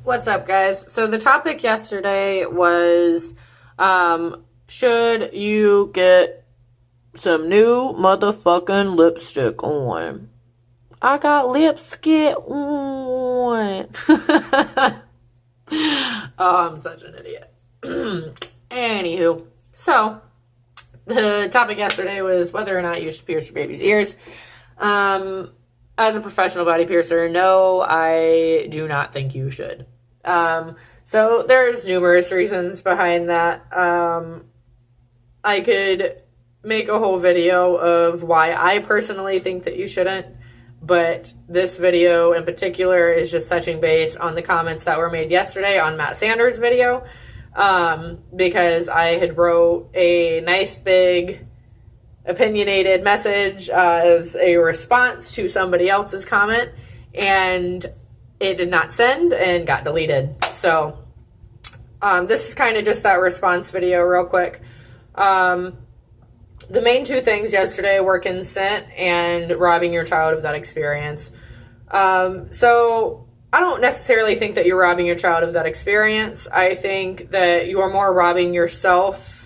What's up, guys? So the topic yesterday was, should you get some new motherfucking lipstick on? I got lipstick on. Oh, I'm such an idiot. Anywho, so the topic yesterday was whether or not you should pierce your baby's ears. As a professional body piercer, no, I do not think you should. So there's numerous reasons behind that. I could make a whole video of why I personally think that you shouldn't, but this video in particular is just touching base on the comments that were made yesterday on Matt Sanders' video, because I had wrote a nice big opinionated message as a response to somebody else's comment, and it did not send and got deleted. So this is kind of just that response video real quick. The main two things yesterday were consent and robbing your child of that experience. So I don't necessarily think that you're robbing your child of that experience. I think that you are more robbing yourself,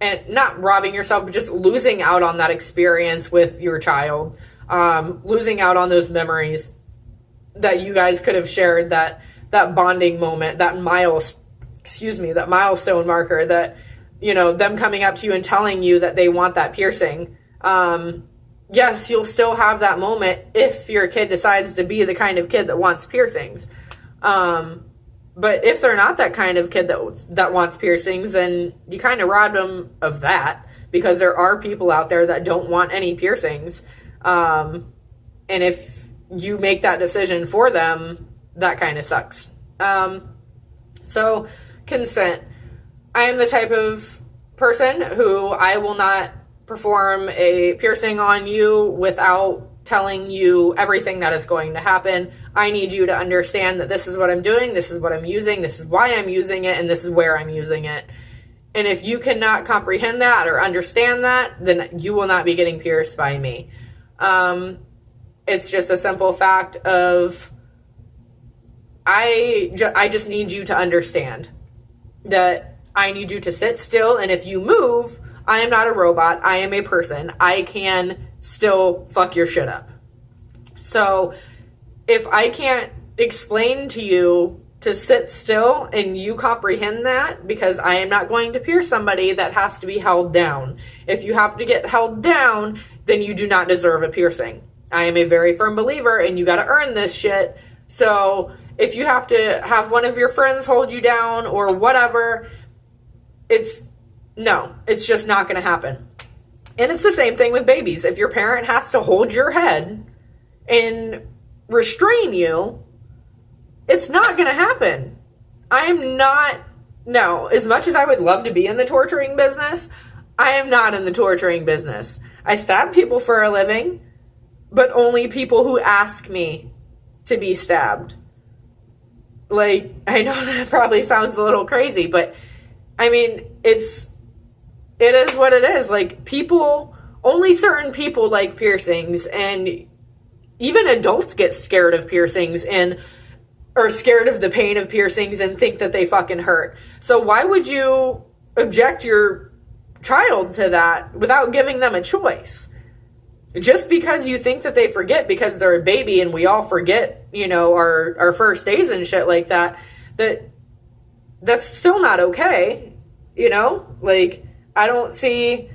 and not robbing yourself, but just losing out on that experience with your child, losing out on those memories that you guys could have shared, that bonding moment, that milestone marker, that, you know, them coming up to you and telling you that they want that piercing. Yes, you'll still have that moment if your kid decides to be the kind of kid that wants piercings. But if they're not that kind of kid that wants piercings, then you kind of robbed them of that, because there are people out there that don't want any piercings. And if you make that decision for them, that kind of sucks. So consent. I am the type of person who I will not perform a piercing on you without telling you everything that is going to happen. I need you to understand that this is what I'm doing, this is what I'm using, this is why I'm using it, and this is where I'm using it. And if you cannot comprehend that or understand that, then you will not be getting pierced by me. It's just a simple fact of I just need you to understand that I need you to sit still, and if you move, I am not a robot, I am a person. I can still fuck your shit up. So if I can't explain to you to sit still and you comprehend that, because I am not going to pierce somebody that has to be held down. If you have to get held down, then you do not deserve a piercing. I am a very firm believer, and you got to earn this shit. So if you have to have one of your friends hold you down or whatever, it's just not going to happen. And it's the same thing with babies. If your parent has to hold your head and restrain you, it's not going to happen. As much as I would love to be in the torturing business, I am not in the torturing business. I stab people for a living, but only people who ask me to be stabbed. Like, I know that probably sounds a little crazy, but I mean, it is what it is. Like, only certain people like piercings, and even adults get scared of piercings and are scared of the pain of piercings and think that they fucking hurt. So why would you object your child to that without giving them a choice? Just because you think that they forget because they're a baby, and we all forget, you know, our first days and shit like that, that's still not okay, you know? Like, I don't see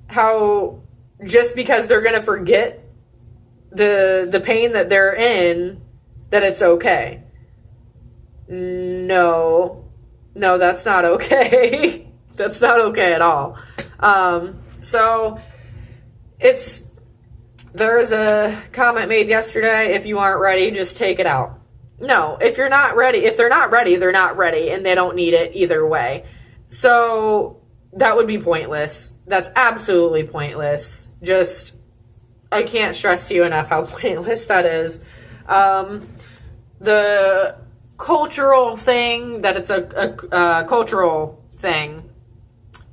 how just because they're going to forget the pain that they're in, that it's okay. No, that's not okay. That's not okay at all. So there was a comment made yesterday, if you aren't ready, just take it out. No, if they're not ready, they're not ready, and they don't need it either way. So that would be pointless. That's absolutely pointless. I can't stress to you enough how pointless that is. The cultural thing, that it's a cultural thing,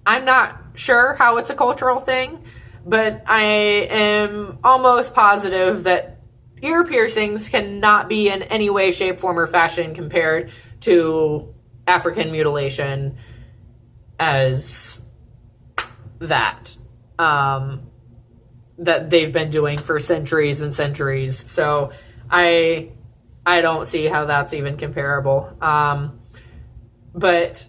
I'm not sure how it's a cultural thing, but I am almost positive that ear piercings cannot be in any way, shape, form, or fashion compared to African mutilation as that that they've been doing for centuries and centuries. So I don't see how that's even comparable. But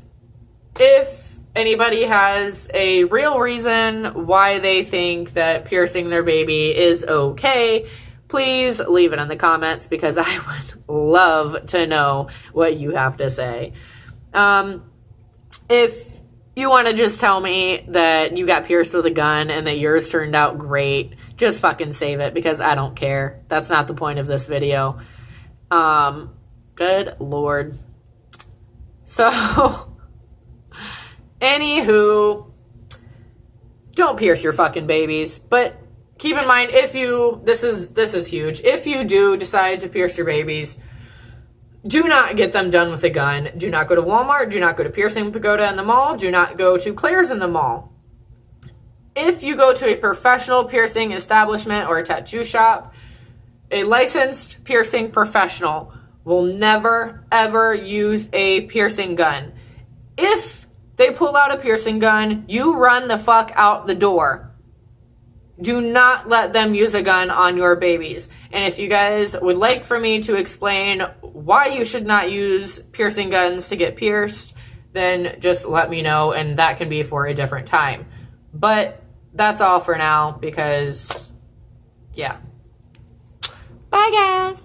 if anybody has a real reason why they think that piercing their baby is okay, please leave it in the comments, because I would love to know what you have to say. If you want to just tell me that you got pierced with a gun and that yours turned out great, just fucking save it, because I don't care. That's not the point of this video. Good Lord. So, anywho, don't pierce your fucking babies, but keep in mind, if you, this is huge, if you do decide to pierce your babies, do not get them done with a gun. Do not go to Walmart. Do not go to Piercing Pagoda in the mall. Do not go to Claire's in the mall. If you go to a professional piercing establishment or a tattoo shop, a licensed piercing professional will never, ever use a piercing gun. If they pull out a piercing gun, you run the fuck out the door. Do not let them use a gun on your babies. And if you guys would like for me to explain why you should not use piercing guns to get pierced, then just let me know, and that can be for a different time. But that's all for now, because, yeah. Bye, guys.